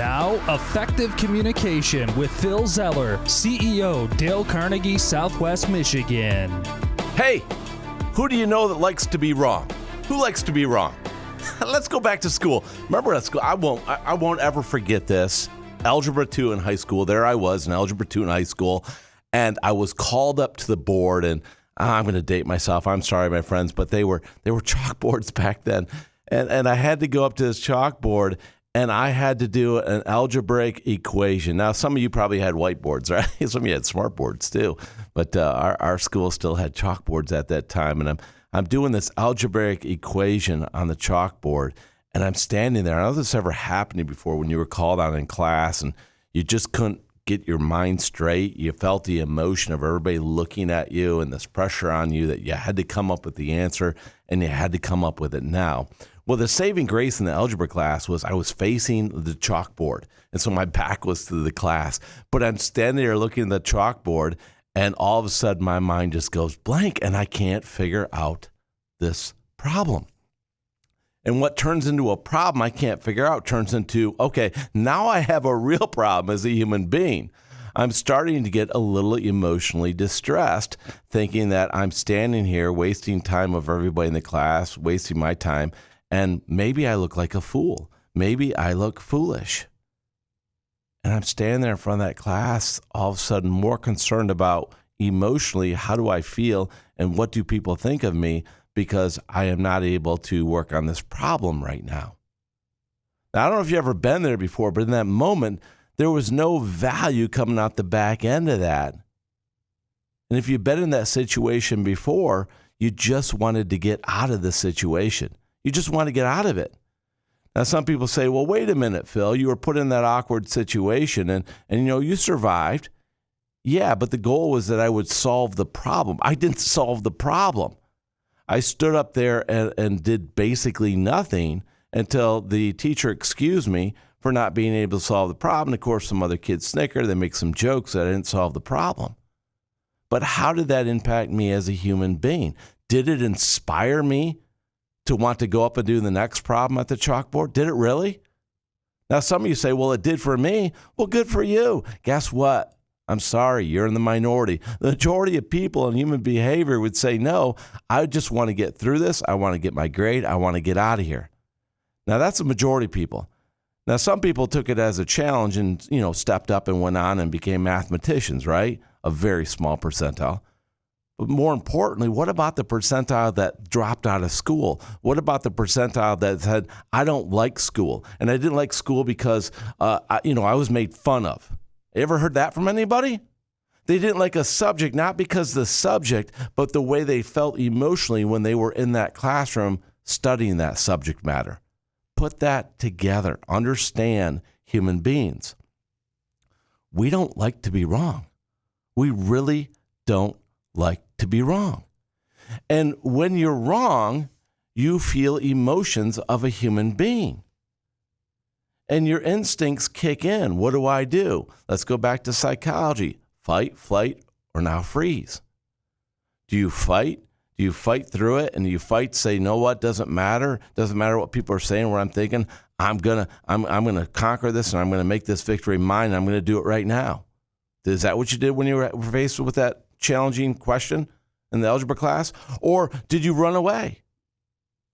Now, Effective Communication with Phil Zeller, CEO, Dale Carnegie, Southwest Michigan. Hey, who do you know that likes to be wrong? Who likes to be wrong? Let's go back to school. Remember at school, I won't ever forget this. Algebra 2 in high school. There I was in Algebra 2 in high school, and I was called up to the board, and I'm going to date myself. I'm sorry, my friends, but they were chalkboards back then. And I had to go up to this chalkboard, and I had to do an algebraic equation. Now, some of you probably had whiteboards, right? Some of you had smartboards too. But our school still had chalkboards at that time. And I'm doing this algebraic equation on the chalkboard, and I'm standing there. I don't know if this ever happened to you before when you were called on in class, and you just couldn't get your mind straight. You felt the emotion of everybody looking at you and this pressure on you that you had to come up with the answer, and you had to come up with it now. Well, the saving grace in the algebra class was I was facing the chalkboard, and so my back was to the class. But I'm standing there looking at the chalkboard, and all of a sudden my mind just goes blank, and I can't figure out this problem. And what turns into a problem I can't figure out turns into, okay, now I have a real problem as a human being. I'm starting to get a little emotionally distressed, thinking that I'm standing here wasting time of everybody in the class, wasting my time, and maybe I look like a fool. Maybe I look foolish. And I'm standing there in front of that class, all of a sudden more concerned about emotionally, how do I feel and what do people think of me, because I am not able to work on this problem right now. Now, I don't know if you've ever been there before, but in that moment, there was no value coming out the back end of that. And if you've been in that situation before, you just wanted to get out of the situation. You just want to get out of it. Now, some people say, well, wait a minute, Phil, you were put in that awkward situation and you survived. Yeah, but the goal was that I would solve the problem. I didn't solve the problem. I stood up there and did basically nothing until the teacher excused me for not being able to solve the problem. Of course, some other kids snicker. They make some jokes that I didn't solve the problem. But how did that impact me as a human being? Did it inspire me to want to go up and do the next problem at the chalkboard? Did it really? Now, some of you say, well, it did for me. Well, good for you. Guess what? I'm sorry, you're in the minority. The majority of people in human behavior would say, no, I just want to get through this. I want to get my grade. I want to get out of here. Now, that's the majority of people. Now, some people took it as a challenge and, stepped up and went on and became mathematicians, right? A very small percentile. But more importantly, what about the percentile that dropped out of school? What about the percentile that said, I don't like school? And I didn't like school because, I was made fun of. Ever heard that from anybody? They didn't like a subject, not because the subject, but the way they felt emotionally when they were in that classroom studying that subject matter. Put that together. Understand human beings. We don't like to be wrong. We really don't like to be wrong. And when you're wrong, you feel emotions of a human being. And your instincts kick in. What do? Let's go back to psychology. Fight, flight, or now freeze. Do you fight? Do you fight through it? And do you fight, say, no, what, doesn't matter. Doesn't matter what people are saying, what I'm thinking. I'm gonna conquer this, and I'm gonna make this victory mine, and I'm gonna do it right now. Is that what you did when you were faced with that challenging question in the algebra class? Or did you run away?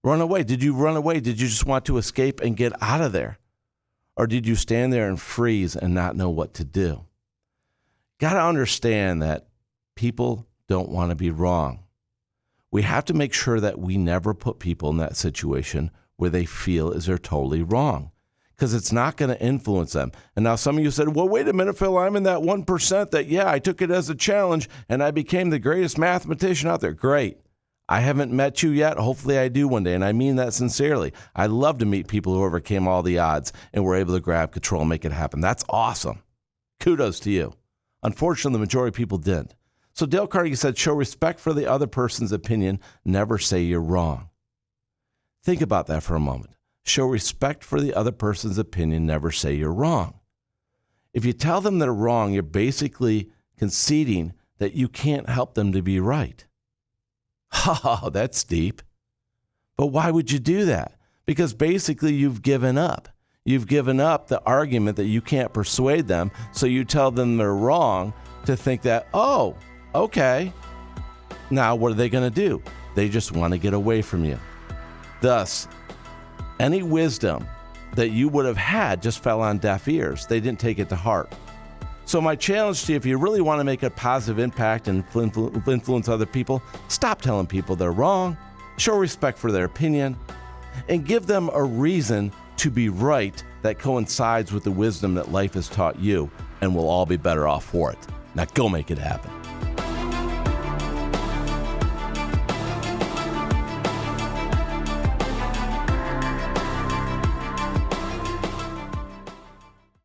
Run away. Did you run away? Did you just want to escape and get out of there? Or did you stand there and freeze and not know what to do? Got to understand that people don't want to be wrong. We have to make sure that we never put people in that situation where they feel as they're totally wrong, because it's not going to influence them. And now some of you said, well, wait a minute, Phil, I'm in that 1% that, yeah, I took it as a challenge and I became the greatest mathematician out there. Great. I haven't met you yet. Hopefully I do one day, and I mean that sincerely. I love to meet people who overcame all the odds and were able to grab control and make it happen. That's awesome. Kudos to you. Unfortunately, the majority of people didn't. So Dale Carnegie said, show respect for the other person's opinion. Never say you're wrong. Think about that for a moment. Show respect for the other person's opinion. Never say you're wrong. If you tell them they're wrong, you're basically conceding that you can't help them to be right. Oh, that's deep. But why would you do that? Because basically you've given up. You've given up the argument that you can't persuade them, so you tell them they're wrong to think that, oh, okay, now what are they going to do? They just want to get away from you. Thus, any wisdom that you would have had just fell on deaf ears. They didn't take it to heart. So my challenge to you, if you really want to make a positive impact and influence other people, stop telling people they're wrong, show respect for their opinion, and give them a reason to be right that coincides with the wisdom that life has taught you, and we'll all be better off for it. Now go make it happen.